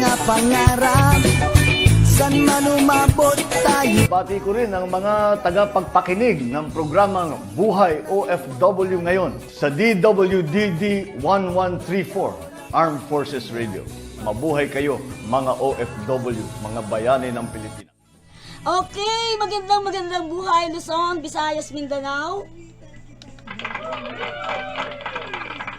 mga pangarap, san man umabot tayo. Bati ko rin ang mga tagapagpakinig ng programang Buhay OFW ngayon sa DWDD 1134 Armed Forces Radio. Mabuhay kayo mga OFW, mga bayani ng Pilipinas. Okay, magandang buhay Luzon, Visayas, Mindanao.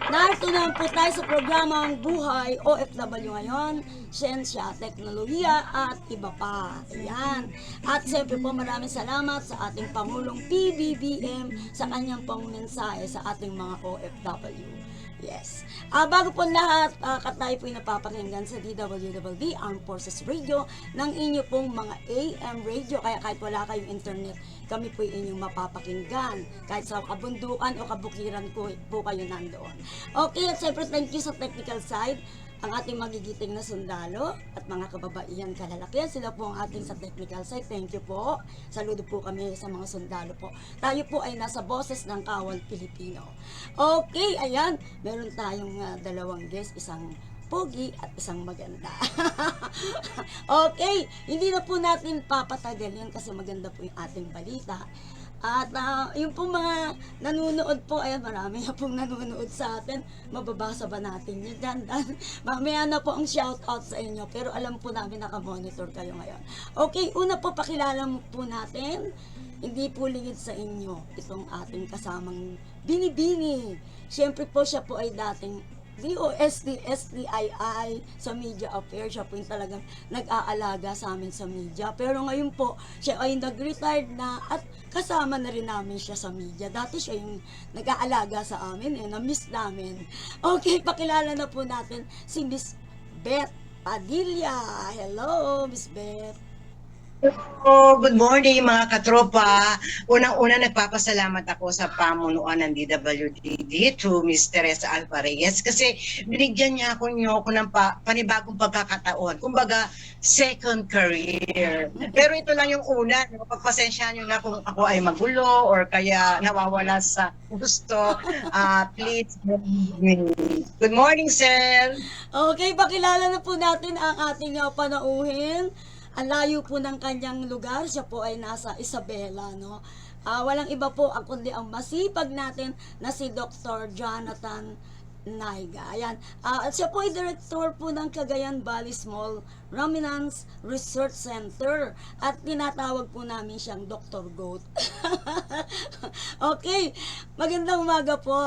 Narito naman po tayo sa programang Buhay OFW ngayon, Siyensya, Teknolohiya at iba pa. Ayan. At siyempre po maraming salamat sa ating Pangulong PBBM sa kanyang pong mensahe sa ating mga OFW. Yes. Bago po lahat, tayo po napapakinggan sa DWWD Armed Forces Radio ng inyo pong mga AM radio. Kaya kahit wala kayong internet, kami po inyong mapapakinggan. Kahit sa kabundukan o kabukiran po kayo nandoon. Okay, at siyempre thank you sa technical side. Ang ating magigiting na sundalo at mga kababaihan kalalakihan, sila po ang ating sa technical side. Thank you po. Saludo po kami sa mga sundalo po. Tayo po ay nasa Boses ng Kawal Pilipino. Okay, ayan. Meron tayong dalawang guest, isang pogi at isang maganda. Okay, hindi na po natin papatagalin kasi maganda po yung ating balita. At yung pong mga nanonood po, ayan, marami na pong nanonood sa atin. Mababasa ba natin yun dyan? Mamaya na po ang shoutout sa inyo. Pero alam po namin nakamonitor kayo ngayon. Okay, una po pakilala po natin. Hindi po lingid sa inyo itong ating kasamang Binibini. Siyempre po siya po ay dating DOST, STII sa media affairs. Siya po yung talagang nag-aalaga sa amin sa media. Pero ngayon po, siya ay nag-retired na at kasama na rin namin siya sa media. Dati siya yung nag-aalaga sa amin, na-miss namin. Okay, pakilala na po natin si Miss Beth Padilla. Hello, Miss Beth. Hello, good morning mga katropa. Unang-una nagpapasalamat ako sa pamunuan ng DWDD to Ms. Teresa Alva Reyes kasi binigyan niya ako ng panibagong pagkakataon. Kumbaga, second career. Pero ito lang yung una. Pagpasensya niyo na kung ako ay magulo or kaya nawawala sa gusto. Please, good morning, sir. Okay, pakilala na po natin ang ating panauhin. Ang layo po ng kanyang lugar, siya po ay nasa Isabela, no? Walang iba po kundi ang masipag natin na si Dr. Jonathan Naiga. Ayan. Siya po ay director po ng Cagayan Valley Small Ruminants Research Center at tinatawag po namin siyang Dr. Goat. Okay. Magandang umaga po,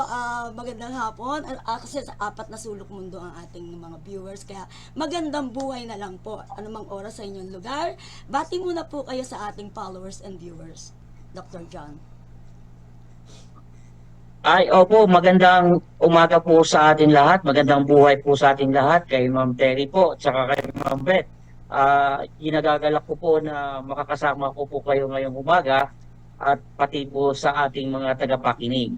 magandang hapon. Kasi sa 4 na sulok mundo ang ating mga viewers. Kaya magandang buhay na lang po. Anumang oras sa inyong lugar. Bati muna po kayo sa ating followers and viewers. Dr. John. Ay, opo, magandang umaga po sa atin lahat. Magandang buhay po sa ating lahat. Kay Ma'am Terry po, at saka kay Ma'am Beth. Ginagagalak ko po na makakasama ko po kayo ngayong umaga at pati po sa ating mga tagapakinig.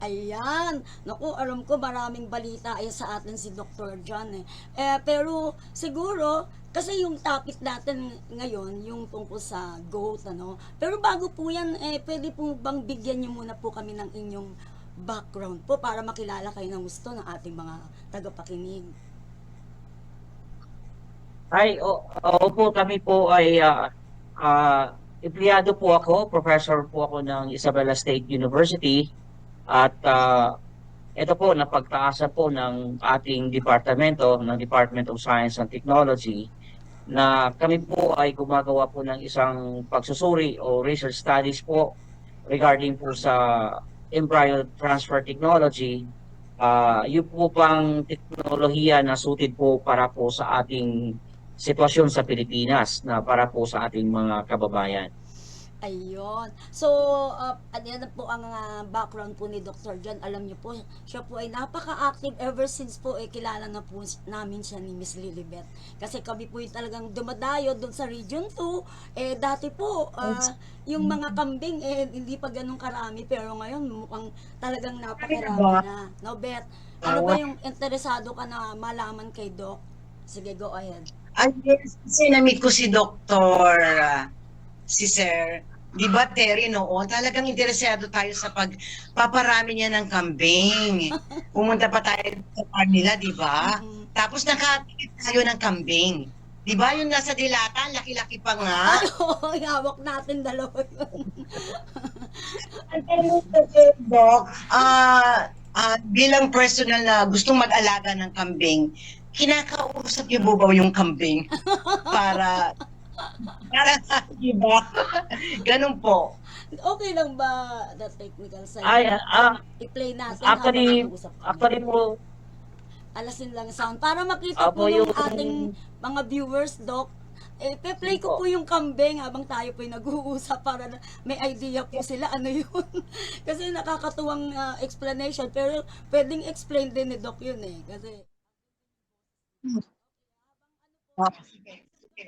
Ayan. Naku, alam ko maraming balita ay sa atin si Dr. John pero siguro, kasi yung topic natin ngayon, yung tungkol sa goat, ano. Pero bago po yan, pwede po bang bigyan niyo muna po kami ng inyong background po para makilala kayo ng gusto ng ating mga tagapakinig. Ay, opo, kami po ay empleyado po ako, professor po ako ng Isabela State University. At ito po, napagtaasa po ng ating departamento, ng Department of Science and Technology, na kami po ay gumagawa po ng isang pagsusuri o research studies po regarding po sa embryo transfer technology. Yung po pang teknolohiya na suited po para po sa ating sitwasyon sa Pilipinas, na para po sa ating mga kababayan. Ayun. So, yan po ang background po ni Dr. John. Alam niyo po, siya po ay napaka-active ever since po kilala na po namin siya ni Miss Lilibet. Kasi kami po yung talagang dumadayo doon sa Region 2. Dati po, yung mga kambing, hindi pa ganun karami. Pero ngayon, mukhang talagang napakarami na. No, Bet? Ano ba yung interesado ka na malaman kay Doc? Sige, go ahead. Ay, yes, kasi na-meet ko si Dr. Si Sir, di ba Terry noon, talagang interesado tayo sa pagpaparami niya ng kambing. Pumunta pa tayo sa farm nila, di ba? Tapos nakakita tayo ng kambing. Di ba yung nasa dilata, laki-laki pa nga? Ay, oo, hawak natin dalawa yun. Ang tanong ko sa'yo, Doc, bilang personal na gustong mag-alaga ng kambing, kinakausap niyo po ba yung kambing para di ba? Ganun po. Okay lang ba the technical side? Ay, I-play natin actually, habang nag-uusap kami. actually po, Alasin lang sound. Para makita po Apo, yung yung- ating mga viewers, Doc. Pe-play ko po yung kambing habang tayo po nag-uusap para may idea po sila ano yun. Kasi nakakatuwang explanation. Pero pwedeng explain din ni Doc yun eh. Kasi Sige, sige.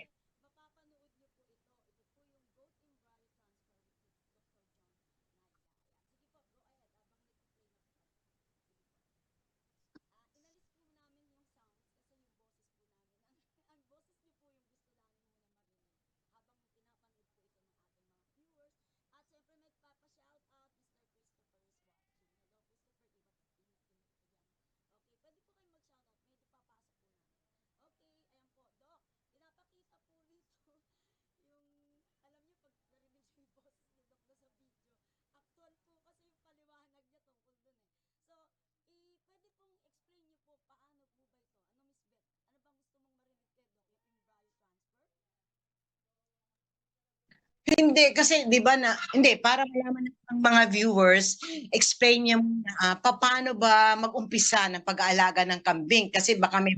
Hindi, kasi di ba hindi, para malaman ng mga viewers, explain niya muna, paano ba mag-umpisa ng pag-aalaga ng kambing? Kasi baka may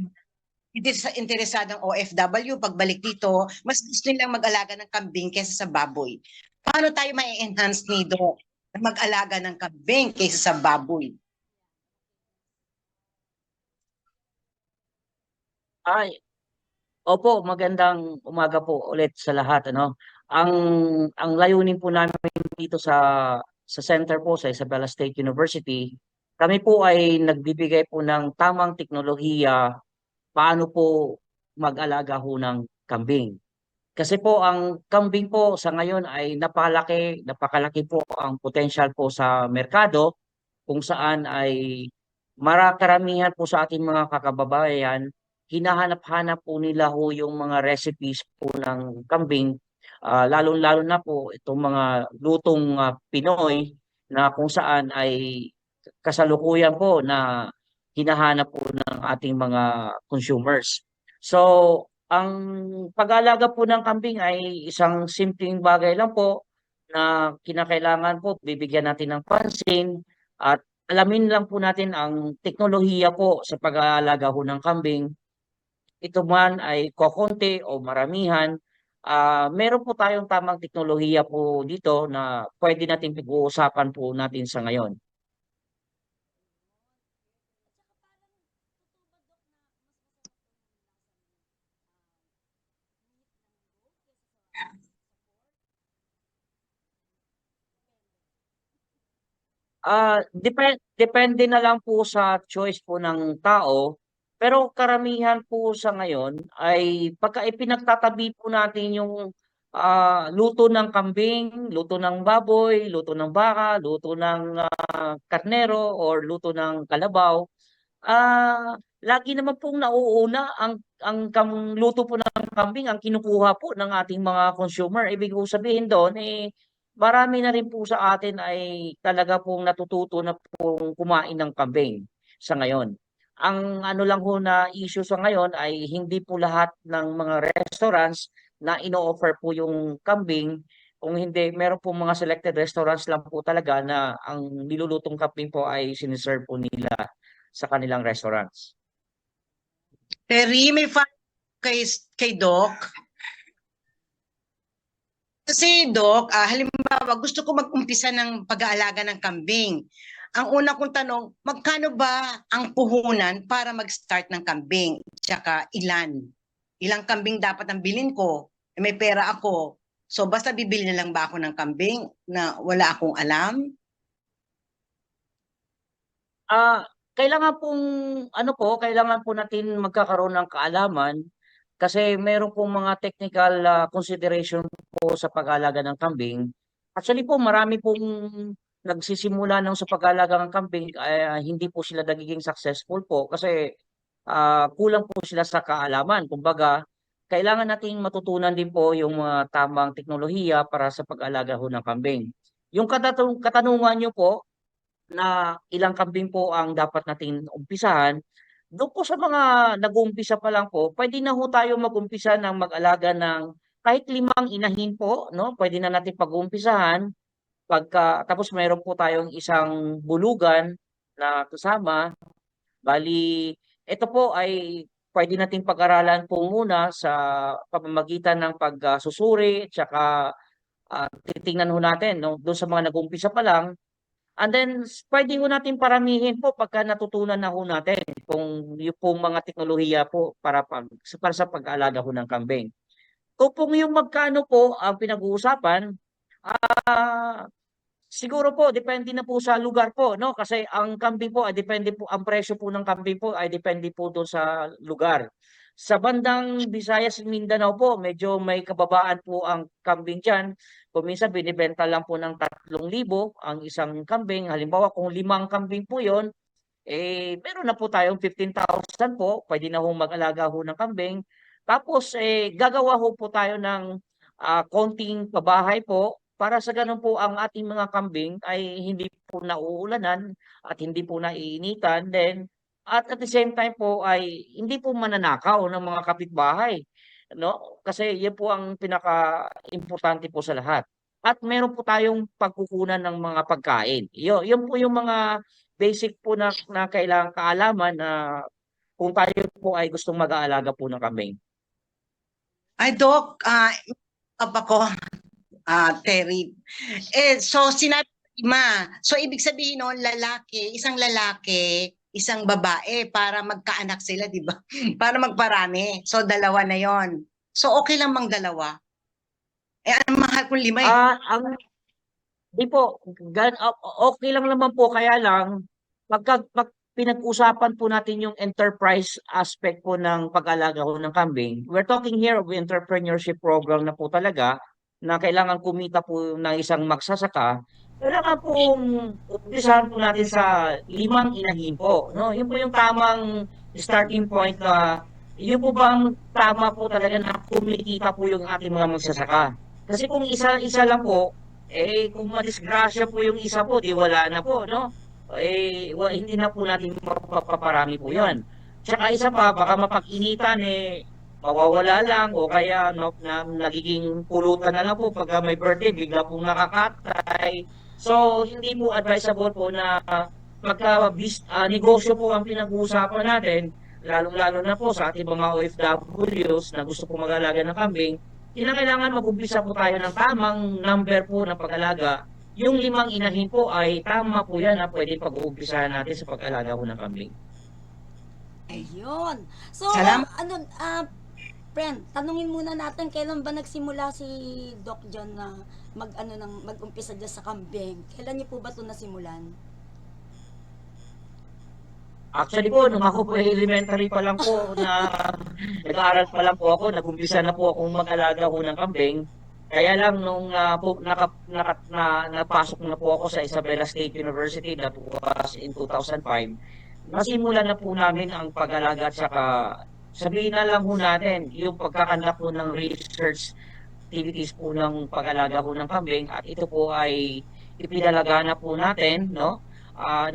interesadong OFW, pagbalik dito, mas gusto nilang mag-alaga ng kambing kaysa sa baboy. Paano tayo ma-enhance nito na mag-alaga ng kambing kaysa sa baboy? ay, opo, magandang umaga po ulit sa lahat, ano. Ang ang layunin po namin dito sa center po sa Isabela State University, kami po ay nagbibigay po ng tamang teknolohiya paano po mag-alaga ho ng kambing. Kasi po ang kambing po sa ngayon ay napakalaki po ang potential po sa merkado kung saan ay karamihan po sa ating mga kakababayan, hinahanap-hanap po nila ho yung mga recipes po ng kambing, lalong-lalo na po itong mga lutong Pinoy na kung saan ay kasalukuyan po na hinahanap po ng ating mga consumers. So, ang pag-aalaga po ng kambing ay isang simpleng bagay lang po na kinakailangan po bibigyan natin ng pansin at alamin lang po natin ang teknolohiya po sa pag-aalaga ho ng kambing. Ito man ay kokonti o maramihan, meron po tayong tamang teknolohiya po dito na pwede nating pag-uusapan po natin sa ngayon. Depende na lang po sa choice po ng tao. Pero karamihan po sa ngayon ay pagka ipinagtatabi po natin yung luto ng kambing, luto ng baboy, luto ng baka, luto ng karnero or luto ng kalabaw, lagi naman pong nauuna ang luto po ng kambing ang kinukuha po ng ating mga consumer. Ibig ko sabihin doon, marami na rin po sa atin ay talaga pong natututo na pong kumain ng kambing sa ngayon. Ang ano lang ho na issue sa ngayon ay hindi po lahat ng mga restaurants na ino-offer po yung kambing. Kung hindi, meron po mga selected restaurants lang po talaga na ang nilulutong kambing po ay siniserve po nila sa kanilang restaurants. Terry, may kay Doc. Kasi Doc, halimbawa gusto ko mag-umpisa ng pag-aalaga ng kambing. Ang una kong tanong, magkano ba ang puhunan para mag-start ng kambing? Tsaka ilan? Ilang kambing dapat ang bilhin ko? May pera ako. So basta bibili na lang ba ako ng kambing na wala akong alam? Kailangan pong kailangan po natin magkakaroon ng kaalaman kasi meron pong mga technical consideration po sa pag-aalaga ng kambing. Actually po marami pong nagsisimula ng sa pag-aalaga ng kambing hindi po sila nagiging successful po kasi kulang po sila sa kaalaman. Kumbaga, kailangan nating matutunan din po yung mga tamang teknolohiya para sa pag-alaga ho ng kambing. Yung katanungan niyo po na ilang kambing po ang dapat nating umpisahan, doon po sa mga nag-uumpisa pa lang po, pwede na ho tayo mag-umpisa ng mag-alaga ng kahit 5 inahin po, no? Pwede na natin pag-uumpisahan. Tapos mayroon po tayong isang bulugan na kasama. Bali, ito po ay pwede nating pag-aralan po muna sa pamamagitan ng pagsusuri, tsaka titingnan ho natin, no? Doon sa mga nag-uumpisa pa lang. And then, pwede ho natin paramihin po pagka natutunan na ho natin kung yung pong mga teknolohiya po para sa pag-aalaga ho ng kambing. Kung po yung magkano po ang pinag-uusapan, ah, siguro po depende na po sa lugar po, no? Kasi ang kambing po ay depende po, ang presyo po ng kambing po ay depende po doon sa lugar. Sa bandang Visayas at Mindanao po, medyo may kababaan po ang kambing diyan. Kung minsan binibenta lang po ng 3,000 ang isang kambing. Halimbawa kung 5 kambing po 'yon, meron na po tayong 15,000 po. Pwede na hong mag-alaga ho ng kambing. Tapos gagawa ho po tayo ng konting pabahay po para sa ganun po ang ating mga kambing ay hindi po nauulanan at hindi po naiinitan. Then at the same time po ay hindi po mananakaw ng mga kapitbahay, no? Kasi 'yan po ang pinaka-importante po sa lahat. At meron po tayong pagkukunan ng mga pagkain. 'Yun po yung mga basic po na kailangang kaalaman na kung tayo po ay gustong mag-aalaga po ng kambing. Ay, Doc, ako, Terry. So sinabi so ibig sabihin noon isang lalaki, isang babae para magkaanak sila, di ba? Para magparami. So 2 na 'yon. So okay lang mang 2. Ang mahal kung 5 eh. Di po, okay lang naman po, kaya lang pag pinag-usapan po natin yung enterprise aspect po ng pag-alaga ho ng kambing, we're talking here of entrepreneurship program na po talaga, na kailangan kumita po ng isang magsasaka. Kailangan pong umpisahan po natin sa 5 inahin po, no? Yun po yung tamang starting point na yun po bang tama po talaga na kumikita po yung ating mga magsasaka. Kasi kung isa lang po, kung madisgrasya po yung isa po, di wala na po, no? Hindi na po natin mapaparami po yun. Tsaka isa pa, baka mapag-initan, mawawala lang o kaya nagiging pulutan na lang po pagka may birthday, bigla pong nakakatay. So, hindi po advisable po na negosyo po ang pinag-uusapan natin, lalong-lalo na po sa ating mga OFWs na gusto po mag-alaga ng kambing, kailangan mag-umpisa po tayo ng tamang number po ng pag-alaga. Yung 5 inahin po ay tama po yan na pwede pag-uumpisahan natin sa pag-alaga po ng kambing. Ayun. So, Salamat. friend, tanungin muna natin kailan ba nagsimula si Doc John na mag-umpisa dyan sa kambing? Kailan niyo po ba ito nasimulan? Actually po, nung ako po elementary pa lang po, nag-aaral pa lang po ako, nag-umpisa na po akong mag-alaga ho ng kambing. Kaya lang nung napasok na po ako sa Isabela State University, that was in 2005, nasimulan na po namin ang pag-alaga at saka sabihin na lang po natin yung pagkakandak po ng research activities po ng pag-alaga po ng kambing, at ito po ay ipinalaga na po natin, no?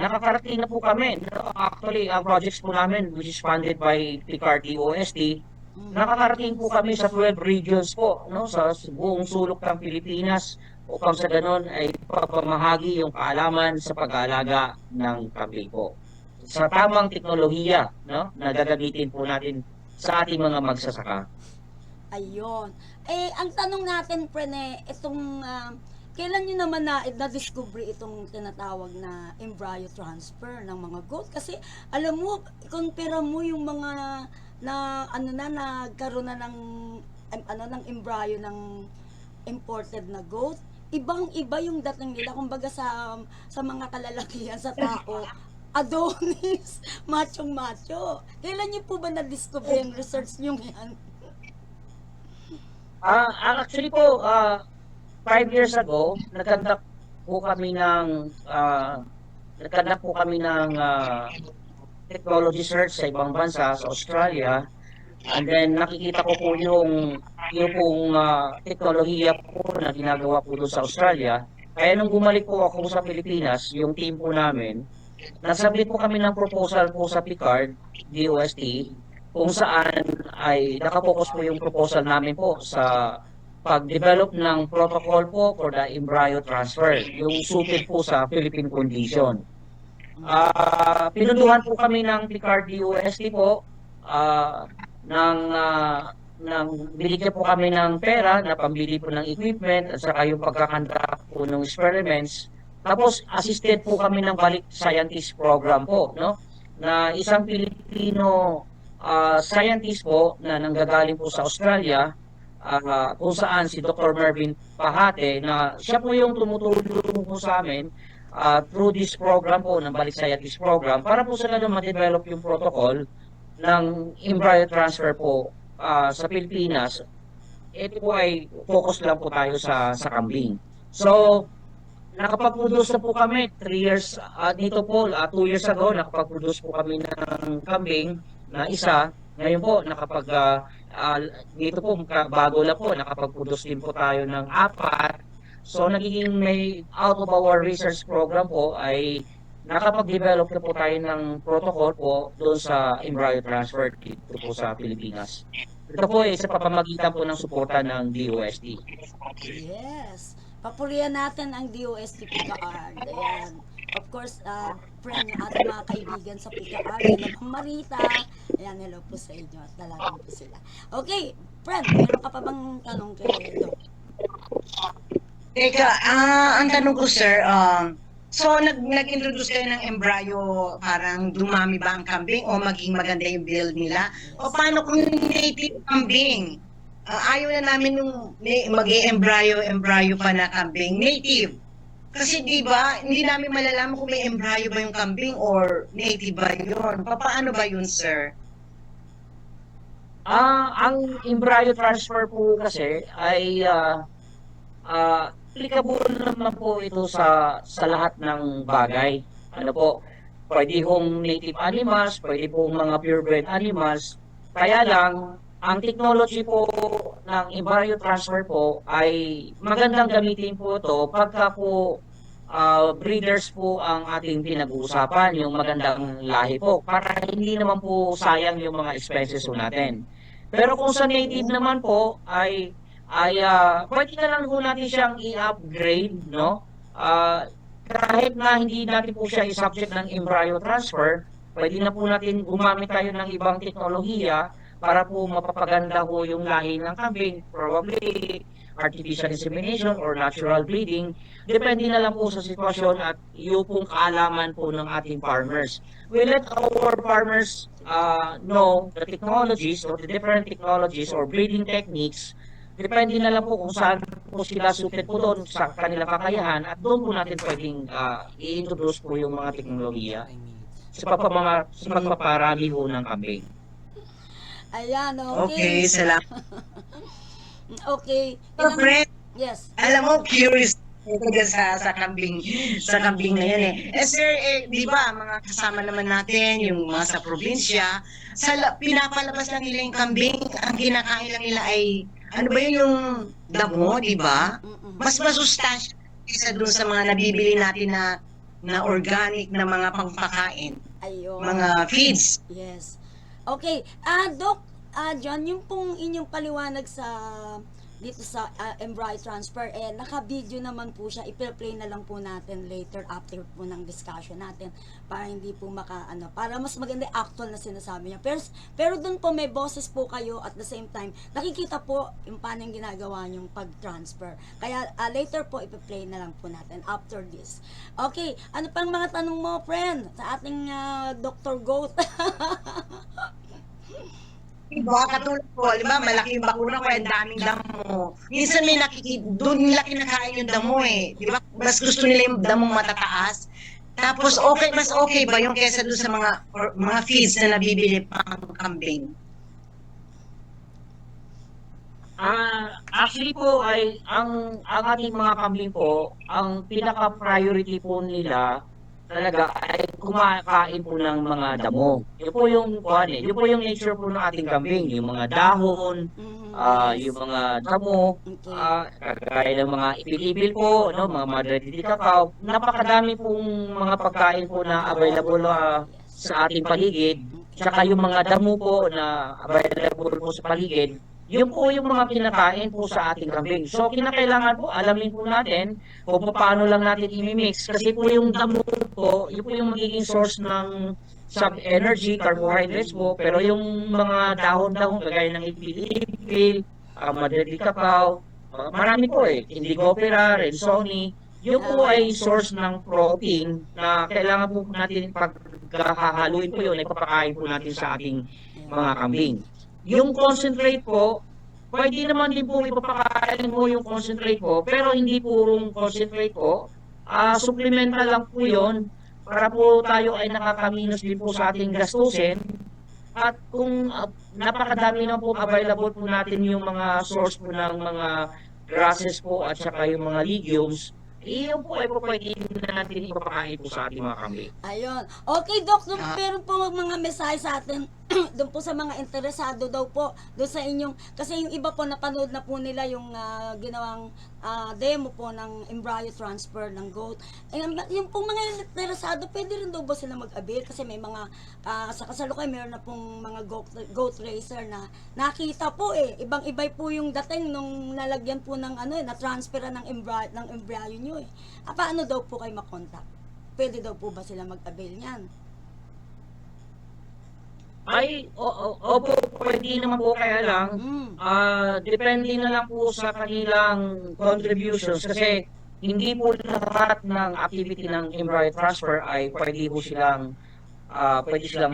Nakakarating na po kami. No? Actually, ang projects po namin, which is funded by Picard DOST, nakakarating po kami sa 12 regions po, no? Sa buong sulok ng Pilipinas, upang sa ganon ay papamahagi yung kaalaman sa pag-aalaga ng kambing po sa tamang teknolohiya, no, na gagamitin po natin sa ating mga magsasaka. Ayun. Ang tanong natin, Prene, itong kailan nyo naman na-discover itong tinatawag na embryo transfer ng mga goat? Kasi alam mo, compare mo yung mga nagkaroon na ng embryo ng imported na goat. Ibang-iba yung dating nila, kumbaga sa mga kalalakihan sa tao. Adonis, machong-macho. Kailan niyo po ba na-discover yung research niyo yan? Actually po, 5 years ago, nagkandak po kami ng technology search sa ibang bansa, sa Australia. And then nakikita ko po yung pong teknolohiya po na ginagawa po doon sa Australia. Kaya nung bumalik po ako sa Pilipinas, yung team po namin, nasubmit po kami ng proposal po sa PICARD, DOST, kung saan ay nakapokus po yung proposal namin po sa pag-develop ng protocol po for the embryo transfer, yung suited po sa Philippine condition. Pinunduhan po kami ng PICARD DOST po, ah, ng, ng binigyan po kami ng pera na pambili po ng equipment at saka yung pagkakandak po ng experiments. Tapos assisted po kami ng balik scientist program po, no? Na isang Pilipino scientist po na nanggagaling po sa Australia, kung saan si Dr. Mervin Pahate na siya po yung tumutulong po sa amin through this program po ng balik scientist program para po sila na ma-develop yung protocol ng embryo transfer po sa Pilipinas. Ito po ay focus lang po tayo sa kambing. So, nakapag-produce na po kami 3 years, dito po, 2 years ago, nakapag-produce po kami ng kambing na isa. Ngayon po, dito po, bago lang po, nakapag-produce din po tayo ng 4. So, nagiging out of our research program po ay nakapag-develop na po tayo ng protocol po doon sa embryo transfer dito po sa Pilipinas. Ito po ay sa pamamagitan po ng suporta ng DOST. Yes. Papurihan natin ang DOST PICARD. Ayan. Of course, friend, ating mga kaibigan sa PICARD, hello po Marita. Ayan, hello po sa inyo at dalagang po sila. Okay, friend, meron ka pa bang tanong kay Doc? Teka, ang tanong ko, sir, so nag-introduce kayo ng embryo, parang dumami ba ang kambing o maging maganda yung build nila? O paano kung native kambing? Ayaw na namin nung mag-embryo pa na kambing, native. Kasi di ba, hindi namin malalaman kung may embryo ba yung kambing or native ba yun. Paano ba yun, sir? Ang embryo transfer po kasi ay applicable naman po ito sa lahat ng bagay. Ano po, pwede hong native animals, pwede pong mga purebred animals. Kaya lang, ang technology po ng embryo transfer po ay magandang gamitin po ito pagka po breeders po ang ating pinag-uusapan, yung magandang lahi po, para hindi naman po sayang yung mga expenses po natin. Pero kung sa native naman po ay pwede na lang po natin siyang i-upgrade, no? Kahit na hindi natin po siya i-subject ng embryo transfer, pwede na po natin gumamit tayo ng ibang teknolohiya para po mapapaganda po yung lahi ng kambing, probably artificial insemination or natural breeding. Depende na lang po sa sitwasyon at yung pong kaalaman po ng ating farmers. We let our farmers know the technologies or the different technologies or breeding techniques. Depende na lang po kung saan po sila suited po doon sa kanilang kakayahan at doon po natin pwedeng i-introduce po yung mga teknolohiya sa pagpaparami ho ng kambing. Ayan, Okay, okay. salamat. Okay. So, friend, Yes. alam mo, curious ako dyan sa kambing na yan eh. Sir, di ba, mga kasama naman natin, yung mga sa probinsya, pinapalabas lang nila yung kambing, ang kinakain lang nila ay, ano ba yun, yung damo, di ba? Mas masustansya kaysa dun sa mga nabibili natin na organic na mga pangpakain, Ayun. mga feeds. Yes. Okay. Doc, John, yung pong inyong paliwanag dito sa embryo transfer, naka-video naman po siya. I-play na lang po natin later after po ng discussion natin para hindi po para mas maganda actual na sinasabi niya. Pero doon po may boses po kayo at the same time, nakikita po yung paano yung ginagawa niyong pag-transfer. Kaya later po i-play na lang po natin after this. Okay, ano pang mga tanong mo, friend, sa ating Dr. Goat? Diba, katulad ko, di ba, malaki yung bakuna ko, ang daming damo. Minsan may doon nila kinakain yung damo eh. Di ba, mas gusto nila yung damong matataas. Tapos, mas okay ba yung kesa doon sa mga feeds na nabibili pang kambing? Actually po ay ang ating mga kambing po, ang pinaka-priority po nila talaga ay kumakain po ng mga damo. Yun po yung yun po yung nature po ng ating kambing, yung mga dahon, yung mga damo, kagaya ng mga ipil-ipil po, no, mga madre de cacao. Napakadami pong mga pagkain po na available sa ating paligid. Tsaka yung mga damo po na available po sa paligid, yun po yung mga kinakain po sa ating kambing. So, kinakailangan po, alamin po natin kung paano lang natin i-mix. Kasi po yung damo po, yun po yung magiging source ng sub-energy, carbohydrates po. Pero yung mga dahon-dahon, kagaya ng ipil-ipil, madre de cacao, marami po indigo opera, rensoni, yun po ay source ng protein na kailangan po natin pagkakahaluin po yun, ay papakain po natin sa ating mga kambing. Yung concentrate po, pwede naman din po ipapakain mo yung concentrate po, pero hindi purong concentrate po. Supplemental lang po yun para po tayo ay nakakaminos din po sa ating gastusin. At kung napakadami na po available po natin yung mga source po ng mga grasses po at saka yung mga legumes, iyon po ay po pwede na natin ipapakain po sa ating mga kambing. Ayun. Okay, Doc, meron po mga mensahe sa atin doon po sa mga interesado daw po doon sa inyong, kasi yung iba po napanood na po nila yung ginawang demo po ng embryo transfer ng goat. Yung pong mga interesado, pwede rin daw ba sila mag-avail? Kasi may mga, sa kasalukuyan, meron na pong mga goat racer na nakita po ibang-ibay po yung dating nung nalagyan po ng na-transfer ng embryo nyo paano daw po kayo makontak? Pwede daw po ba sila mag-avail niyan? Ay, opo, pwede naman po, kaya lang, depende na lang po sa kanilang contributions kasi hindi po lahat ng activity ng embryo transfer ay pwede silang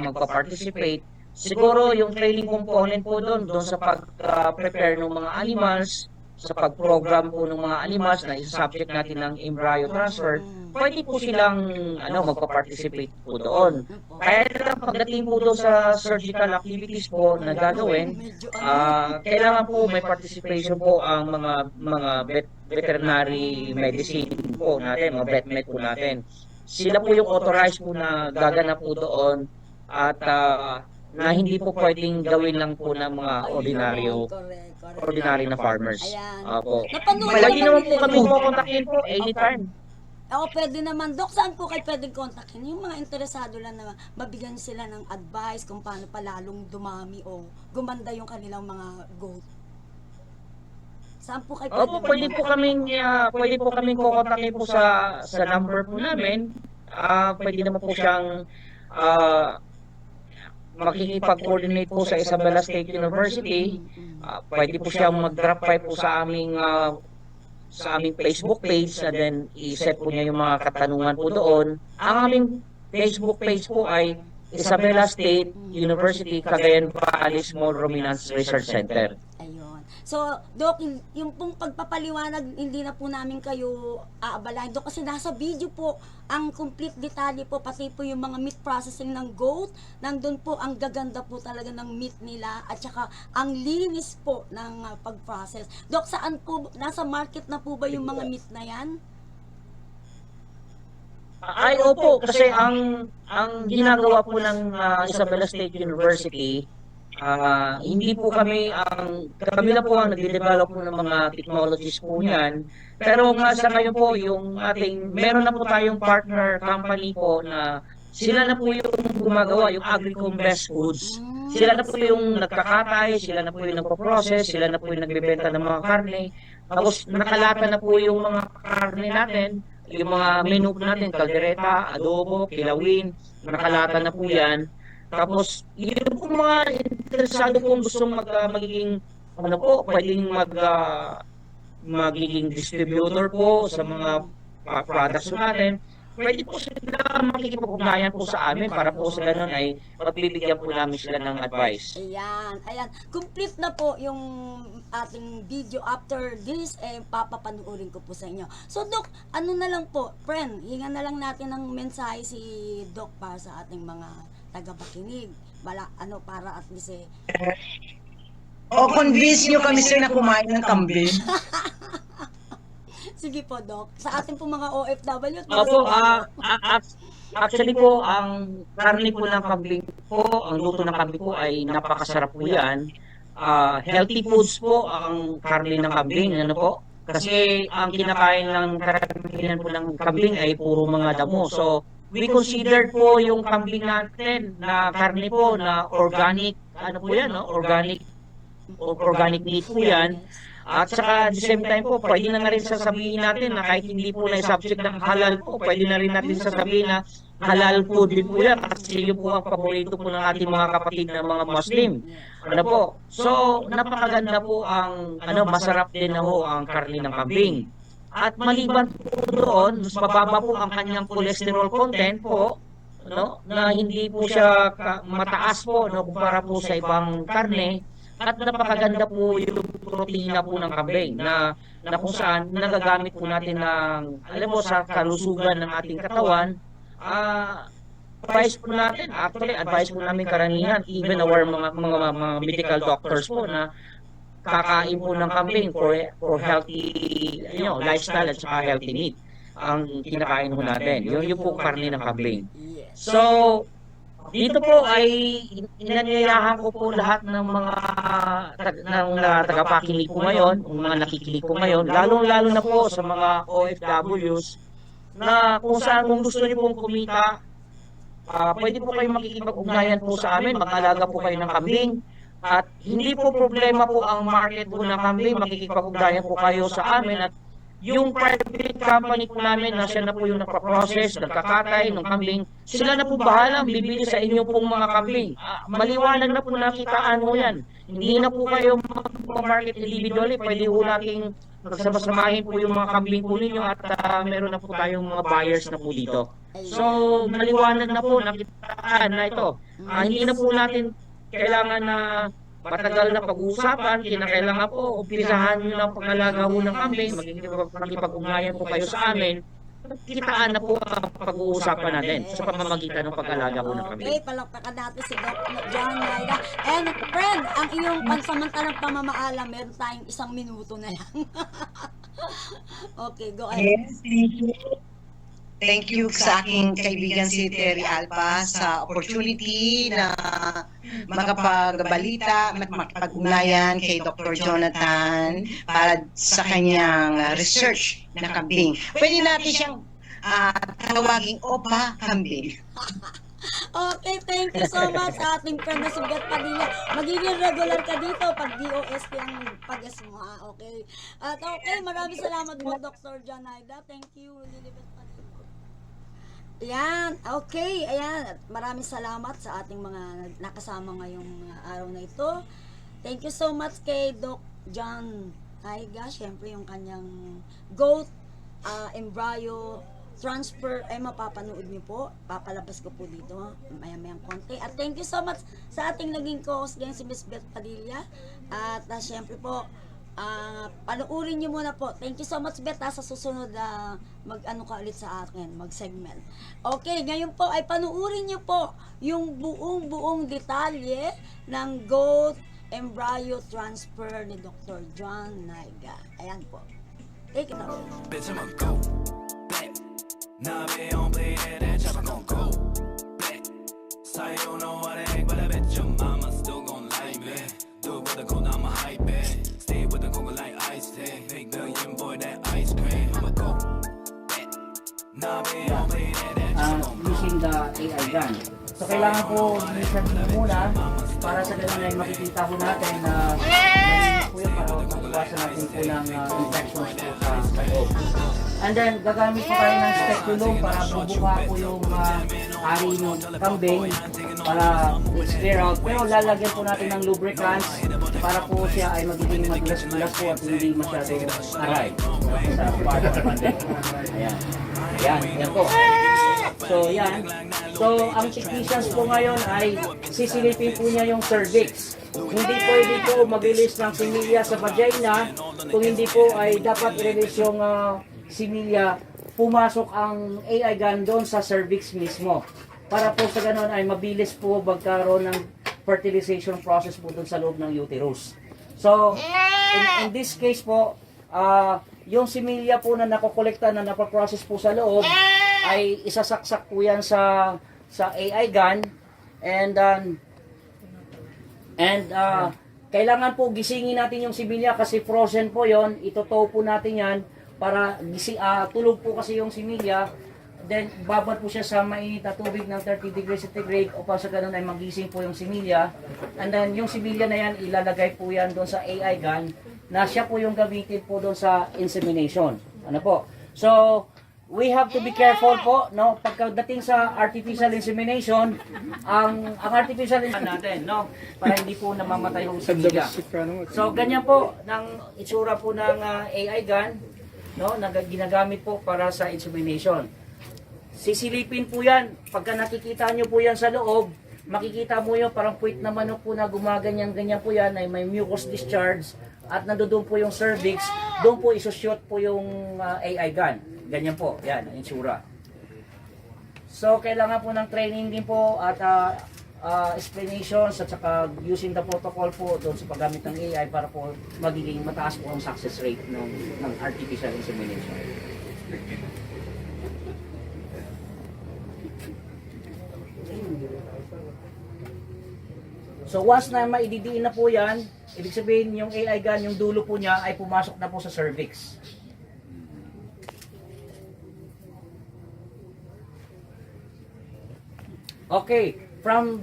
magpa-participate. Siguro yung training component po doon sa pag-prepare ng mga animals, sa pag-program po ng mga animals na isa-subject natin ng embryo transfer, pwede po silang magpa-participate po doon. Kaya lang pagdating po doon sa surgical activities po na gagawin, kailangan po may participation po ang mga veterinary medicine po natin, mga vet med po natin. Sila po yung authorized po na gaganap po doon at na hindi po pwedeng gawin lang po ng mga ordinary na farmers. Opo. Pwede naman po kami kukontakin po anytime. Oo, pwede naman. Dok, saan po kayo pwedeng kontakin? Yung mga interesado lang na mabigyan sila ng advice kung paano pa lalong dumami o gumanda yung kanilang mga goat. Saan po kayo Opo, pwede po kaming kukontakin po sa number po namin. Pwede naman po siyang makikipag-coordinate po sa Isabela State University. Pwede po siyang mag-drop by po sa aming Facebook page na then i-set po niya yung mga katanungan po doon. Ang aming Facebook page po ay Isabela State University Cagayan Valley Small Ruminants Research Center. Ayun. So, Doc, yung pong pagpapaliwanag, hindi na po namin kayo aabalahin. Doc, kasi nasa video po ang complete detalye po, pati po yung mga meat processing ng goat. Nandun po ang gaganda po talaga ng meat nila at saka ang linis po ng pag-process. Doc, saan po, nasa market na po ba yung mga meat na yan? Ay, opo, kasi ang ginagawa po ng Isabela State University, hindi po kami na po ang nagde-develop po ng mga technologies po niyan. Pero nga sa ngayon po, meron na po tayong partner company po na sila na po yung gumagawa, yung Agricom Best Foods. Sila na po yung nagkakatay, sila na po yung nagpo-process, sila na po yung nagbebenta ng mga karne. Tapos nakalata na po yung mga karne natin, yung mga menu natin, kaldereta, adobo, kilawin, nakalata na po yan. Tapos, yung po mga interesado pong gustong magiging, pwedeng magiging distributor po sa mga products natin, pwede po sila makikipag-ugnayan po sa amin para po sa ganun ay magbibigyan po namin sila ng advice. Ayan. Complete na po yung ating video. After this, papapanuorin ko po sa inyo. So, Doc, ano na lang po, friend, hingan na lang natin ng mensahe si Doc para sa ating mga tagapakinig. Para at least convince nyo kami sir na kumain ng kambing. Sige po, Doc. Sa atin po mga OFW. Opo, Actually po, ang karne po ng kambing po, ang luto ng kambing po ay napakasarap po yan. Healthy foods po ang karne ng kambing, ano po? Kasi ang kinakain ng karamihan po ng kambing ay puro mga damo. So, we considered po yung kambing natin na karne po na organic, ano po yan, no? Organic meat po yan. At saka at the same time po, pwede na rin sasabihin natin na kahit hindi po na subject ng halal po, pwede na rin natin sasabihin na halal food din po yan kasi yun po ang paborito po ng ating mga kapatid na mga Muslim. Ano po? So, napakaganda po ang masarap din na ho ang karne ng kambing. At maliban po doon, mas mababa po ang kanyang cholesterol content po, no, na hindi po siya mataas po no kumpara po sa ibang karne. At napakaganda po yung protina po ng kambing na kung saan nagagamit po natin ng, alam mo, sa kalusugan ng ating katawan. Advice po natin, actually advice po namin karamihan, even our mga medical doctors po na kakain po ng kambing for healthy lifestyle at saka healthy meat ang kinakain po natin. Yun po karne ng kambing. So, dito po ay inanyayahan ko po lahat ng mga tagapakinig po ngayon, mga nakikinig po ngayon, lalong-lalo na po sa mga OFWs na kung saan kung gusto niyo pong kumita, pwede po kayong makikipag-ugnayan po sa amin, mag-alaga po kayo ng kambing. At hindi po problema po ang market po ng kambing, makikipag-ugnayan po kayo sa amin at yung private company po namin na siya na po yung nagpa-process, nagkakatay ng kambing, sila na po bahalang bibili sa inyo pong mga kambing. Maliwanag na po nakitaan mo yan. Hindi na po kayo mag-market individually, pwede po nating magsama-samahin po yung mga kambing po ninyo at meron na po tayong mga buyers na po dito. So, maliwanag na po nakitaan na ito. Hindi na po natin kailangan na matagal na pag-uusapan, kinakailangan po, umpisahan nyo ng pag-alaga ho ng kambing, makipag-ugnayan po kayo sa amin, kitaan na po ang pag-uusapan natin sa pamamagitan ng pag-alaga ho ng kambing. Okay, palakpakan natin si Dr. John Naida. And friend, ang iyong pansamantalang pamamaalam, meron tayong 1 minuto na lang. Okay, go ahead. Yes, thank you. Thank you sa aking kaibigan si Terry Alpa sa opportunity na makapagbalita at makapag-ugnayan kay Dr. Jonathan para sa kanyang research na kambing. Pwede natin siyang tawaging Opa Kambing. Okay, thank you so much sa ating friend na si Beth Padilla. Magiging regular ka dito pag DOST ang pag-guess mo, ha? Okay. At okay, maraming salamat po, Dr. John Naida. Thank you, Lilibet Padilla. Ayan, okay, ayan. Maraming salamat sa ating mga nakasama ngayong araw na ito. Thank you so much kay Doc John Naida. Siyempre yung kanyang goat embryo transfer ay mapapanood niyo po. Papalabas ko po dito maya-mayang konti. At thank you so much sa ating naging co-host din si Miss Beth Padilla. At siyempre po, panuurin niyo muna po. Thank you so much, Beth, sa susunod mag-ano ka ulit sa akin, mag-segment. Okay, ngayon po ay panuurin niyo po yung buong detalye ng goat embryo transfer ni Dr. John Naida. Ayan po. Take it away. Bitch, I'm a go back. Nah, babe, don't play that chop, I'm gon' go back. So you don't know what the heck, but I bet your mama still gon' like me. Do it with the cold, I'm a hype it. Stay with the coca like ice tea. Big billion boy, that ice cream. I'ma go back. Nah, babe, don't play that chop, I'm gon' Using the AI gun. So kailangan po minsan muna para sa ganun ay makikita po natin na po yung para maiwasan natin po ng infections po sa loob. And then gagamit po tayo ng speculum para bubuka po yung ari ng kambing para clear out. Pero lalagyan po natin ng lubricants para po siya ay magiging madulas-dulas po at hindi masyado aray sa part of the kambing. Ayan. Yan po. So, yan. So, ang technicians po ngayon ay sisilipin po niya yung cervix. Hindi pwede po mag-release ng similya sa vagina. Kung hindi po ay dapat release yung similya, pumasok ang AI gun doon sa cervix mismo. Para po sa ganun ay mabilis po magkaroon ng fertilization process po doon sa loob ng uterus. So, in this case po, yung similya po na nakokolekta na napaprocess po sa loob, ay isasaksak po yan sa AI gun, and kailangan po gisingin natin yung similya kasi frozen po yon. Itotow po natin yan para tulog po kasi yung similya. Then babad po siya sa mainit na tubig ng 30 degrees centigrade upang sa ganun ay magising po yung similya. And then yung similya na yan ilalagay po yan doon sa AI gun na siya po yung gamitin po doon sa insemination. Ano po? So we have to be careful po, no? Pagdating sa artificial insemination, ang artificial insemination natin, no? Para hindi po namamatay yung similya. So ganyan po ng itsura po ng AI gun, no? Na ginagamit po para sa insemination. Sisilipin po yan. Pagka nakikita nyo po yan sa loob, makikita mo yun parang puwit na manok po na gumaganyan-ganyan po yan, ay may mucus discharge at nandoon po yung cervix, doon po isushoot po yung AI gun. Ganyan po, yan, ang itsura. So, kailangan po ng training din po at explanations at saka using the protocol po doon sa paggamit ng AI para po magiging mataas po ang success rate ng artificial insemination. So once na maididiin na po yan, ibig sabihin yung AI gun, yung dulo po niya ay pumasok na po sa cervix. Okay, from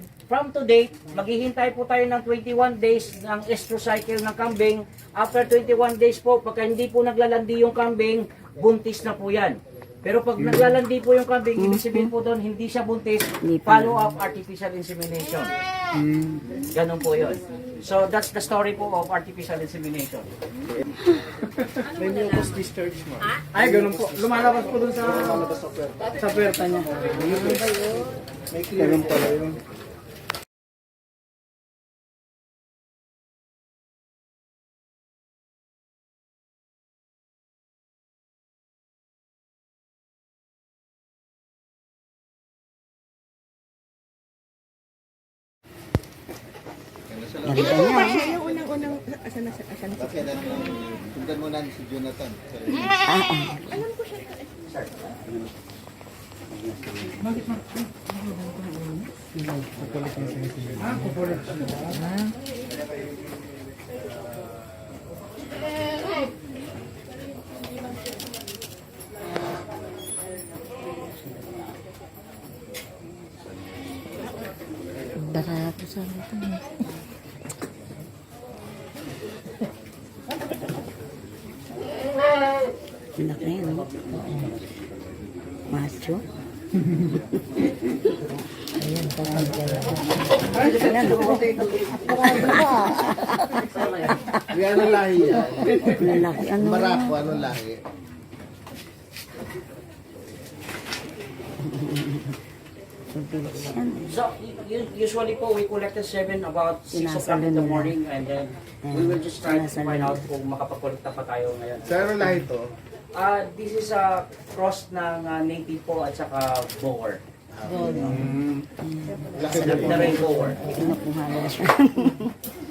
to date, maghihintay po tayo ng 21 days ng estrus cycle ng kambing. After 21 days po, pagka hindi po naglalandi yung kambing, buntis na po yan. Pero pag naglalandi po yung kambing, ibig sabihin po doon, hindi siya buntis, follow up artificial insemination. Ganun po yun. So that's the story po of artificial insemination. May mucus discharge mo. Ay, ganun po. Lumalabas po dun sa puwerta niya. May clearance pala yun. Ganda niya. Yung unang-unang, asan na? Okay, then, sundan mo na si Jonathan. Barato sa ito. Laki, no? Macho. Ayan, tatanggal. Ayan, Anong lahi yan? laki, ano? Marako, anong lahi? So usually po we collected 7 about 6 o'clock in the morning, and then we will just try to find out kung makapagkolekta pa tayo ngayon. So, anong lahi to? This is a cross ng native po at saka boer. Laki The rainbower. Kinukuha na siya.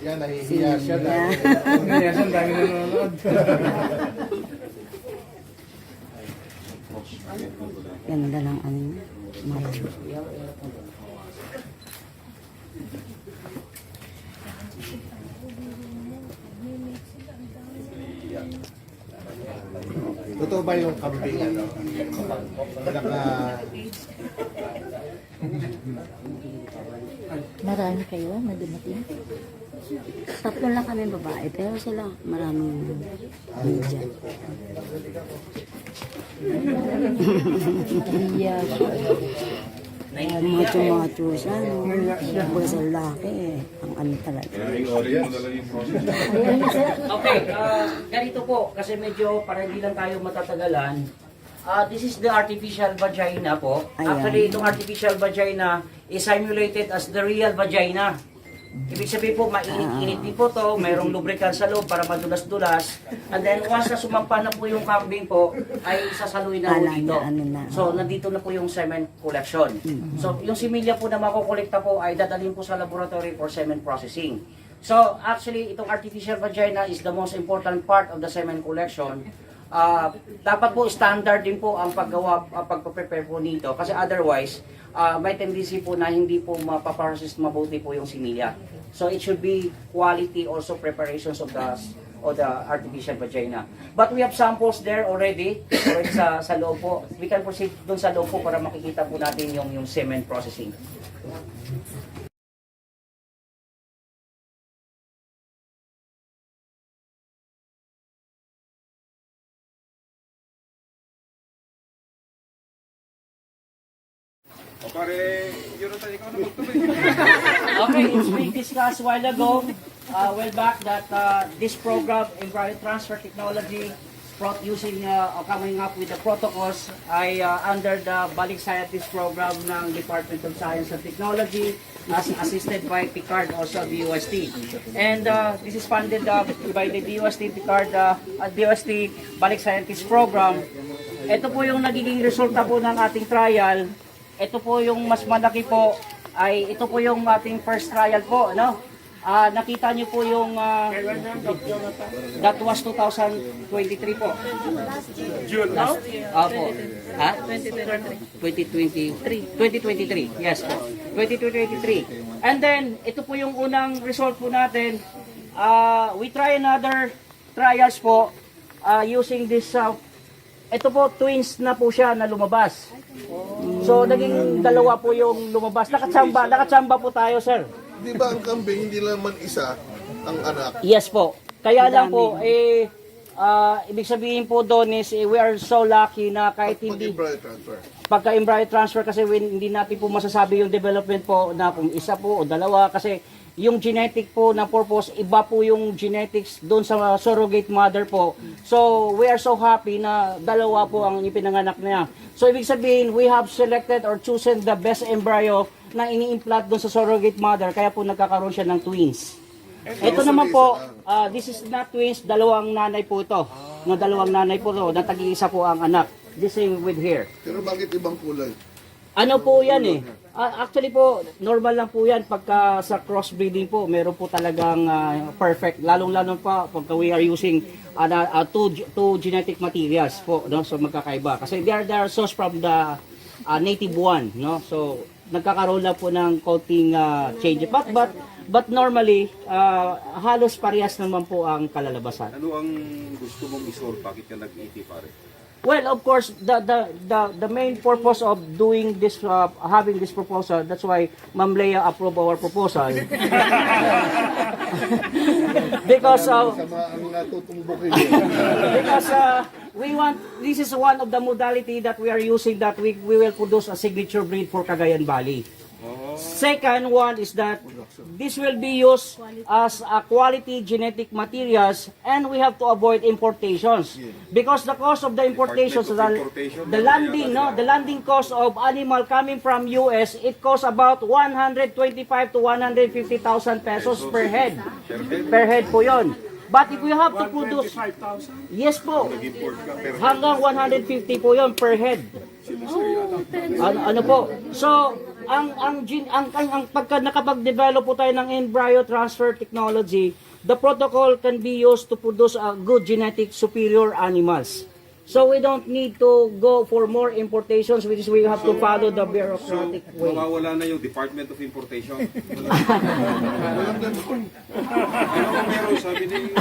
Yan, nahihiya siya dahil. Ngayon, ang dami nanonood. Ganda lang ano niya. Macho. Totoo ba yung kambing, ano? Naka... Marami kayo na dumating. Tatlo lang kami babae, pero sila maraming media. Iya siya. Macho-macho siya, no? Kumbaga sa lalaki, ang ano talaga. Okay, ganito po, kasi medyo para hindi lang tayo matatagalan. This is the artificial vagina po. Ayan. Actually, itong artificial vagina is simulated as the real vagina. Ibig sabihin po, mainit-init din po to, mayroong lubricant sa loob para madulas-dulas. And then, once na sumampa na po yung kambing po, ay sasaluin na po Kala dito. niya, ano na. So, nandito na po yung semen collection. So, yung similya po na makukolekta po ay dadalhin po sa laboratory for semen processing. So, actually, itong artificial vagina is the most important part of the semen collection. dapat po standard din po ang pagpe-prepare po nito kasi otherwise may tendency po na hindi po mapaprocess mabuti po yung similya. So it should be quality also preparations of the artificial vagina. But we have samples there already sa loob po. We can proceed doon sa loob po para makikita po natin yung semen processing. Okay, it's been discussed a while ago, well back, that this program, Embryo Transfer Technology, brought using coming up with the protocols ay under the Balik Scientist Program ng Department of Science and Technology, as assisted by PICARD, also DOST. And this is funded by the DOST PICARD, DOST Balik Scientist Program. Ito po yung nagiging resulta po ng ating trial. Ito po yung mas malaki po, ay ito po yung ating first trial po, no? Nakita niyo po yung that was 2023 po. June, no? Opo. Ha? 2023. Yes po. 2023. And then, ito po yung unang result po natin. We try another trials po using this ito po, twins na po siya na lumabas. So, naging dalawa po yung lumabas. Nakatsamba po tayo, sir. Di ba ang kambing hindi naman isa ang anak? Yes po. Kaya lang po, ibig sabihin po doon is, we are so lucky na kahit hindi, Pag-embryo transfer. pagka-embryo transfer kasi hindi natin po masasabi yung development po na kung isa po o dalawa kasi yung genetic po na purpose, iba po yung genetics doon sa surrogate mother po. So, we are so happy na dalawa po ang ipinanganak niya. So, ibig sabihin, we have selected or chosen the best embryo na ini-implant doon sa surrogate mother, kaya po nagkakaroon siya ng twins. Ito naman po, this is not twins, dalawang nanay po ito. No, dalawang nanay po ito, na tag-iisa po ang anak. The same with here. Pero bakit ibang kulay? Ano po yan eh? Actually po, normal lang po yan pagka sa crossbreeding po, meron po talagang perfect. Lalong-lalo pa pagka we are using two genetic materials po, no? So magkakaiba. Kasi they are sourced from the native one, no? So nagkakaroon lang po ng coating change. But normally, halos parehas naman po ang kalalabasan. Ano ang gusto mong isolve? Bakit ka nag-EP pare? Well, of course, the main purpose of doing this, having this proposal, that's why Ma'am Leia approved our proposal. Because Sama ang natutumbukin. because we want, this is one of the modality that we are using, that we will produce a signature breed for Cagayan Valley. Second one is that this will be used as a quality genetic materials, and we have to avoid importations because the cost of the importations, the landing cost of animal coming from US, it costs about 125 to 150,000 pesos per head. Per head po yon. But if we have to produce, yes po, hanggang 150 po yon per head. Ano po? So, ang pagka nakapag-develop po tayo ng embryo transfer technology, the protocol can be used to produce a good genetic superior animals. So we don't need to go for more importations, which is we have to follow the bureaucratic way. Mawawala na yung Department of Importation. Ano meron sabi ni...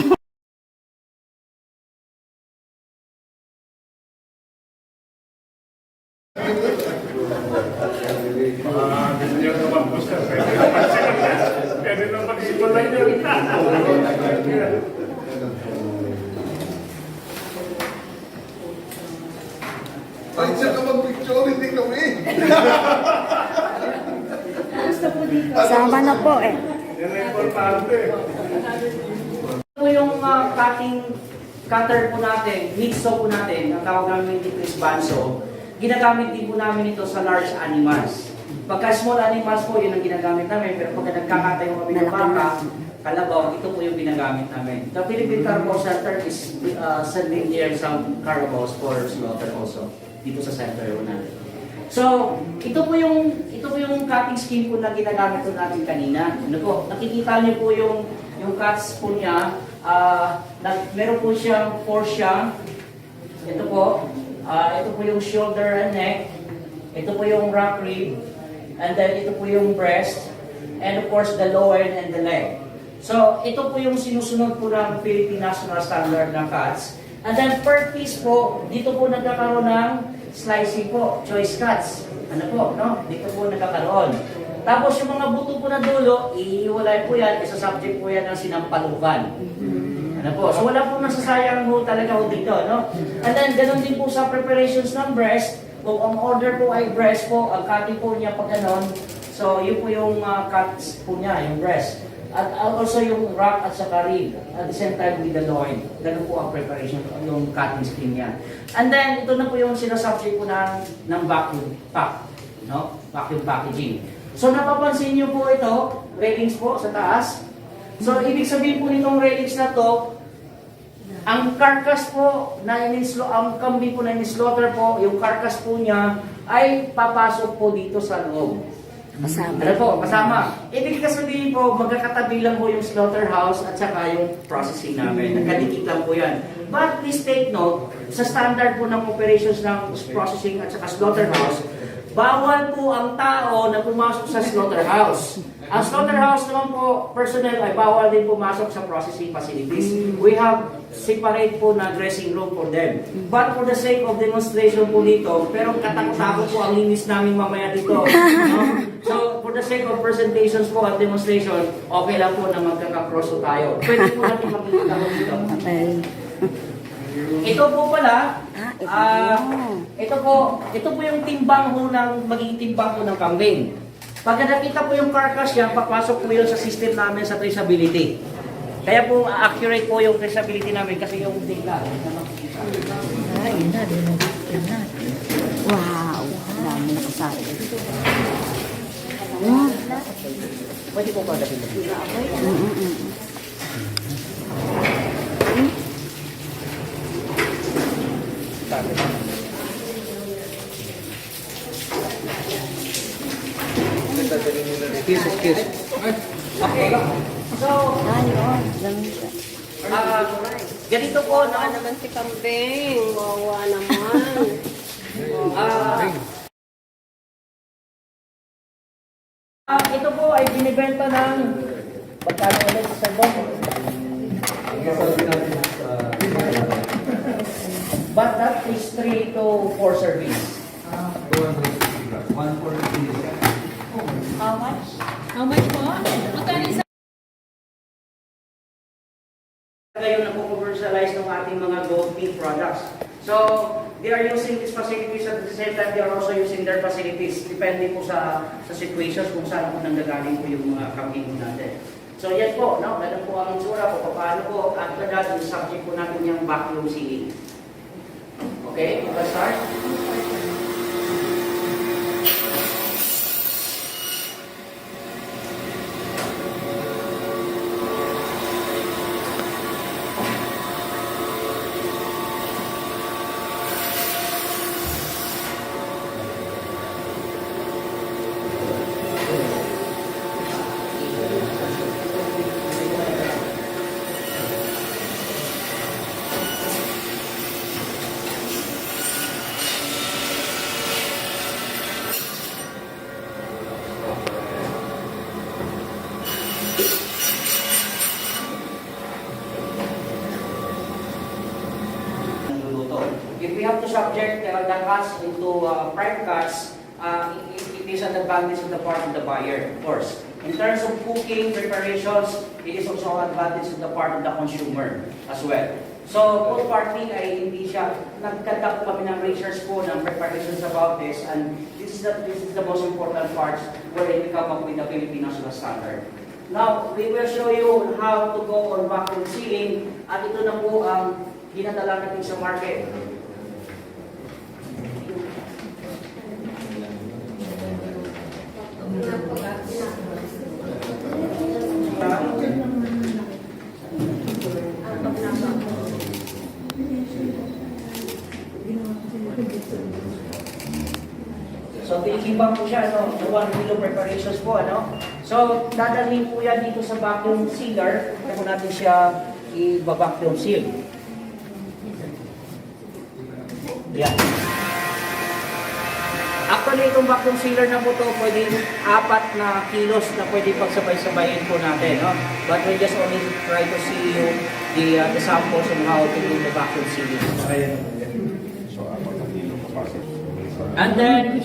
Ay, siya ka mag-picture, hindi kami. Sama na po eh. Ito yung cutting cutter po natin, mixo po natin, ang tawag namin decrease bandsaw. Ginagamit din po namin ito sa large animals. Pagka small animals po, yun ang ginagamit namin. Pero pagka nagkakatayo kami ng baka, kalabaw, ito po yung ginagamit namin. The Philippine Carabao Center is sending here some carabaos for slaughter also. Dito sa center po natin. So, ito po yung cutting scheme po na ginagamit po natin kanina. Ano po, nakikita niyo po yung cuts po niya. Meron po siyang force siya. Ito po, ito po yung shoulder and neck. Ito po yung rack rib. And then ito po yung breast. And of course, the lower and the leg. So, ito po yung sinusunod po ng Philippine National Standard na cuts. And then per piece po, dito po nagkakaroon ng slicing po, choice cuts. Ano po, no? Dito po nagkakaroon. Tapos yung mga buto po na dulo, iiwalay po yan, isa-subject po yan ng sinampalukan. Ano po? So wala po nasasayang po talaga po dito, no? And then, ganun din po sa preparations ng breast. Kung ang order po ay breast po, ang cutting po niya pag ganon, so yun po yung cuts po niya, yung breast. At also yung rack at saka rib. At the same time with the loin. Ganun po ang preparation, yung cutting scheme niya. And then, ito na po yung sinasubject po ng vacuum pack, no? Vacuum packaging. So napapansin niyo po ito, railings po sa taas. So ibig sabihin po nitong railings na to, ang carcass po na ang kambing po na in-slaughter po, yung carcass po niya ay papasok po dito sa loob. Kasama. Ano po, kasama. Ibig sabihin po, magkakatabi lang po yung slaughterhouse at saka yung processing namin. Nagkadikit lang po yan. But please take note, sa standard po ng operations ng processing at saka slaughterhouse, bawal po ang tao na pumasok sa slaughterhouse. Ang slaughterhouse naman po, personnel ay bawal din pumasok sa processing facilities. We have separate po na dressing room for them. But for the sake of demonstration po dito, pero katakot-takot po ang linis namin mamaya dito. No? So, for the sake of presentations po at demonstration, okay lang po na magkakakross tayo. Pwede po natin makikita po dito. Okay. Ito po pala, Ito ito po yung timbang ho magiging timbang po ng kambing. Pagka nakita po yung carcass yan, papasok po yun sa system namin sa traceability. Kaya po accurate po yung traceability namin kasi yung data. Wow. Dami na kasali. Pwede po ba dapat? Okay. So, ganito po, no? naman si Kambing. Wawa naman. Ito po ay binibenta ng pagkano ulit sa sabon. But that is 3 to 4 servings. How much? How much po? Magkano isa? Ngayon na commercialize ng ating mga goat meat products. So, they are using these facilities at the same time they are also using their facilities. Depende po sa situations kung saan po nanggagaling po yung mga kambing natin. So, yan po, no? Ganun po ang itsura po. Paano po, after that, yung subject po natin yung vacuum sealing. Okay, let's start. If we have to subject the cuts into prime cuts, it is an advantage on the part of the buyer, of course. In terms of cooking, preparations, it is also an advantage on the part of the consumer as well. So, both party ay hindi siya, nagkadak kami ng research po ng preparations about this, and this is the most important part where we come up with the Philippine National Standard. Now, we will show you how to go on vacuum sealing, at ito na po ang dinadala natin sa market. So, tinitimbang po siya, no? 1 kilo preparations po, ano? So, dadalhin po yan dito sa vacuum sealer. Kaya po natin siya i-vacuum seal. Yan. Actually, itong vacuum sealer na po to, pwede 4 na kilos na pwede pagsabay-sabayin po natin. No? But we just only try to see you the samples on how to do the vacuum sealing. And then,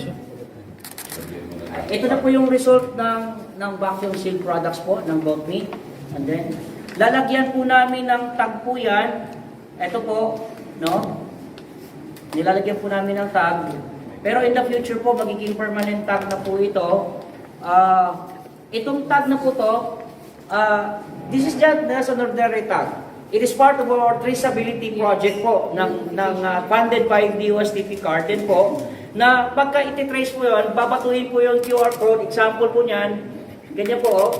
ito na po yung result ng vacuum seal products po, ng goat meat. And then, lalagyan po namin ng tag po yan. Ito po, no? Nilalagyan po namin ng tag. Pero in the future po, magiging permanent tag na po ito. Itong tag na po to, this is just an ordinary tag. It is part of our traceability project po ng funded by the USDP card din po, na pagka iti-trace po yun, babatuhin po yung QR code, example po niyan, ganyan po.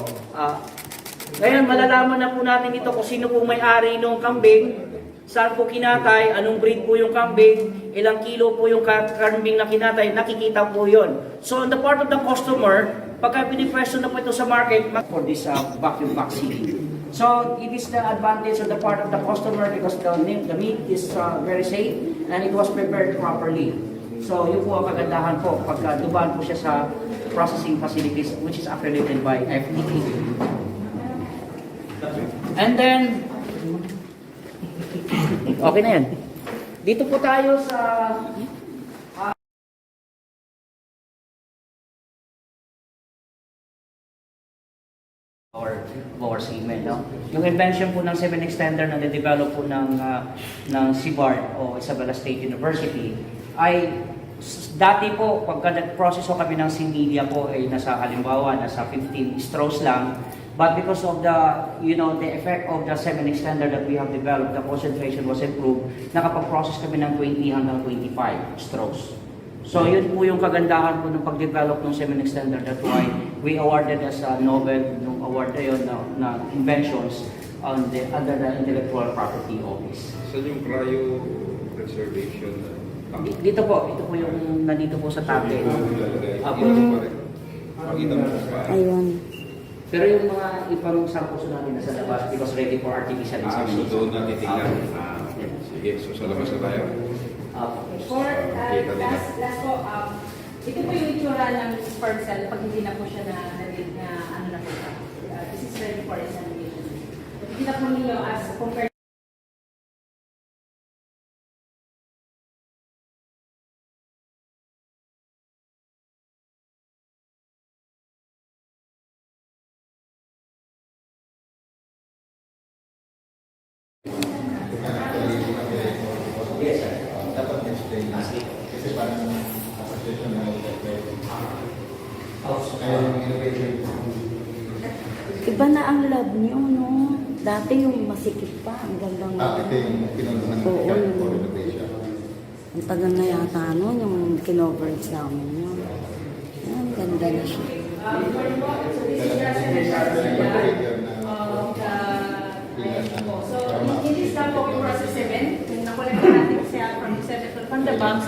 Ngayon, malalaman na po natin ito kung sino po may-ari ng kambing, saan po kinatay, anong breed po yung kambing, ilang kilo po yung kambing na kinatay, nakikita po yun. So on the part of the customer, pagka pinipwesto na po ito sa market, for this vacuum vaccine. So it is the advantage on the part of the customer because the meat is very safe and it was prepared properly. So yun po ang kagandahan po pagka dumaan po siya sa processing facilities which is accredited by FDA. And then, okay na yan. Dito po tayo sa our semen, no? Yung invention po ng semen extender na na-develop po ng CBART o Isabela State University ay dati po pagka nag-process ko kami ng similia po ay nasa halimbawa nasa 15 straws lang. But because of the, the effect of the semen extender that we have developed, the concentration was improved, nakapag-process kami ng 20 hanggang 25 straws. So yun po yung kagandahan po ng pag-develop ng semen extender. That's why we awarded as a Nobel, nung award na yun na inventions under the Intellectual Property Office. So yung cryopreservation, Dito po, ito po yung nandito po sa tablet. Ayun. Pero yung mga ibang samples natin nasa labas because ready for artificial so insemination. doon natin tingnan. Sige, so sa labas na tayo. For last po, ito po yung itsura ng sperm cell pag hindi na po siya na ano na po siya. This is ready for examination. Hindi na po ninyo as compared Iba na ang lab niyo, no? Dati yung masikip pa, ang gandang... ito yung pinunduhan ng Oo, Ticket for Innovation. ang tagal na yata, no? Yung kinoverage namin yun. Ang ganda na siya. So, in this lab po, we process 7. Kung nakulit natin siya from the banks,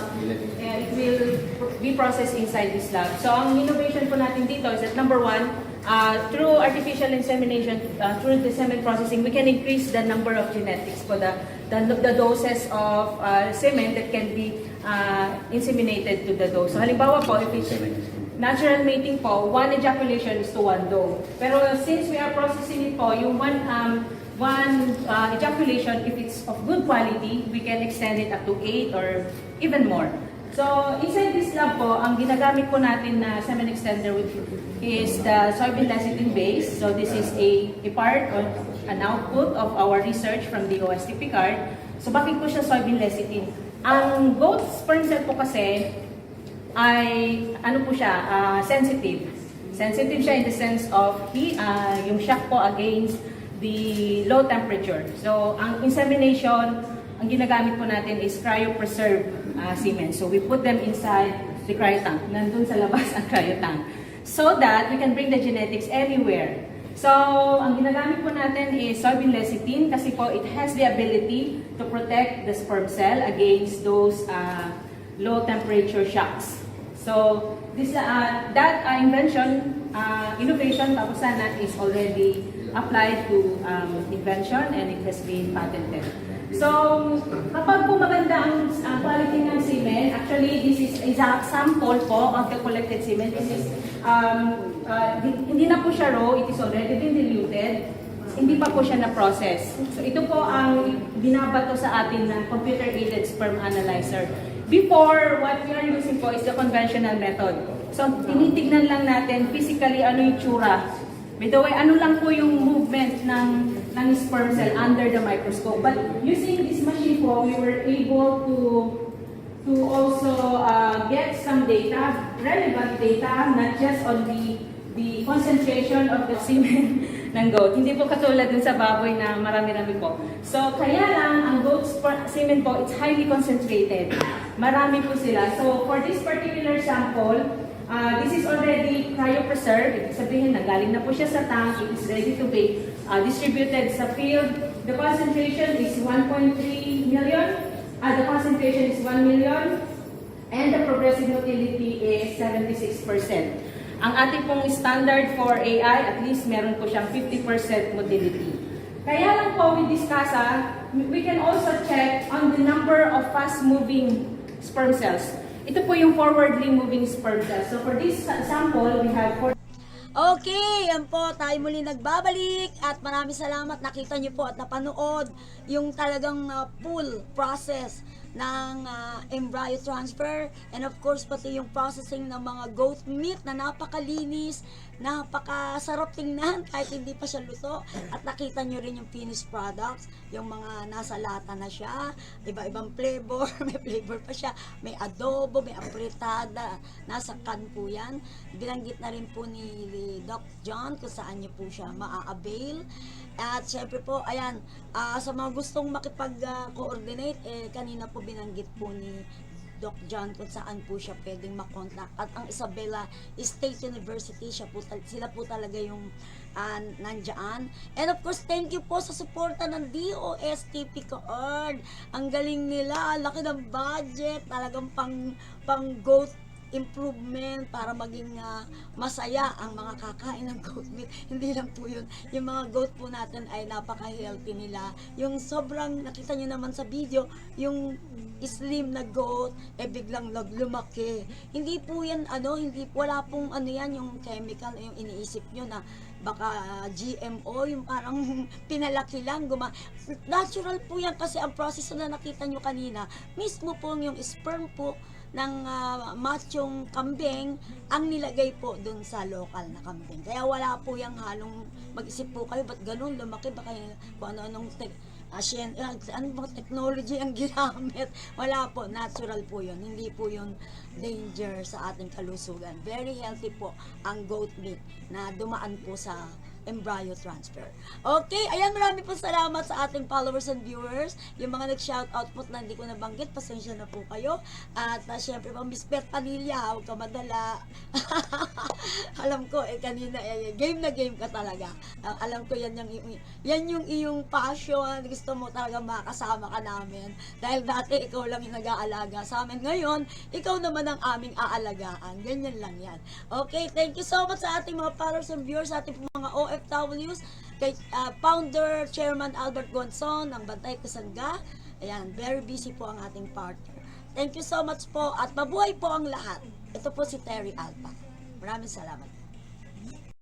it will be processed inside this lab. So, ang innovation po natin dito is that number 1, through artificial insemination, through the semen processing, we can increase the number of genetics for the doses of semen that can be inseminated to the dose. So, halimbawa po, if it's natural mating po, 1 ejaculation is to 1 doe. Pero since we are processing it po, yung one ejaculation, if it's of good quality, we can extend it up to 8 or even more. So, inside this lab po, ang ginagamit po natin na semen extender is the soybean lecithin base. So, this is a part or an output of our research from the OSTP card. So, bakit po siya soybean lecithin? Ang goat sperm cell po kasi ay, ano po siya, sensitive. Sensitive siya in the sense of yung shock po against the low temperature. So, ang insemination, ang ginagamit po natin is cryopreserved semen. So, we put them inside the cryotank. Nandun sa labas ang cryotank. So that we can bring the genetics anywhere. So, ang ginagamit po natin is soybean lecithin kasi po it has the ability to protect the sperm cell against those low temperature shocks. So, this that invention, innovation, tapos sana is already applied to invention and it has been patented. So, kapag po maganda ang quality ng semen, actually this is a sample po of the collected semen. This is, hindi na po siya raw, it is already been diluted. Hindi pa po siya na-process. So, ito po ang binabato sa atin ng computer-aided sperm analyzer. Before, what we are using po is the conventional method. So, tinitignan lang natin physically ano yung tsura. By the way, ano lang po yung movement ng sperm cell under the microscope. But using this machine po, we were able to also get some data, relevant data, not just on the concentration of the semen ng goat. Hindi po katulad dun sa baboy na marami-rami po. So, kaya lang, ang goat semen po, it's highly concentrated. Marami po sila. So, for this particular sample, this is already cryopreserved. Ibig sabihin, nagaling na po siya sa tank. It is ready to be distributed sa field. The concentration is 1.3 million. The concentration is 1 million. And the progressive motility is 76%. Ang ating pong standard for AI, at least meron po siyang 50% motility. Kaya lang po with this CASA, we can also check on the number of fast-moving sperm cells. Ito po yung forwardly moving sperm cells. So for this sample, we have Okay, yan po, tayo muli nagbabalik at maraming salamat. Nakita niyo po at napanood yung talagang full process ng embryo transfer and of course pati yung processing ng mga goat meat na napakalinis, napakasarap tingnan kahit hindi pa siya luto, at nakita nyo rin yung finished products, yung mga nasa lata na siya, iba-ibang flavor, may flavor pa siya, may adobo, may apritada, nasa can po yan. Binanggit na rin po ni Doc John kung saan nyo po siya maa-avail. At syempre po, ayan, sa mga gustong makipag-coordinate, kanina po binanggit po ni Doc John kung saan po siya pwedeng makontak. At ang Isabela State University, sila po talaga yung nandyan. And of course, thank you po sa suporta ng DOSTP Coord. Ang galing nila, laki ng budget, talagang pang goat improvement para maging masaya ang mga kakain ng goat meat. Hindi lang po yun. Yung mga goat po natin ay napaka-healthy nila. Yung sobrang, nakita nyo naman sa video, yung slim na goat, biglang lumaki. Hindi po yan, wala pong yan, yung chemical, yung iniisip nyo na baka GMO, yung parang pinalaki lang, natural po yan kasi ang proseso na nakita nyo kanina, mismo po yung sperm po ng machong kambing ang nilagay po dun sa local na kambing. Kaya wala po yung halong mag-isip po kayo, ba't ganun, lumaki, baka kung ano-anong technology ang ginamit. Wala po, natural po yun. Hindi po yun danger sa ating kalusugan. Very healthy po ang goat meat na dumaan po sa embryo transfer. Okay, ayan, marami po salamat sa ating followers and viewers. Yung mga nag-shoutout po na hindi ko nabanggit, pasensya na po kayo. At syempre po, Miss Beth Padilla, huwag ka madala. Alam ko, kanina, game na game ka talaga. Alam ko, yan yung iyong passion. Gusto mo talaga makasama ka namin. Dahil dati, ikaw lang yung nag-aalaga sa amin. Ngayon, ikaw naman ang aming aalagaan. Ganyan lang yan. Okay, thank you so much sa ating mga followers and viewers, sa ating mga OFWs, kay founder, chairman Albert Gonzon ng Bantay Kasangga. Ayan, very busy po ang ating partner. Thank you so much po at mabuhay po ang lahat. Ito po si Terry Alpa. Maraming salamat.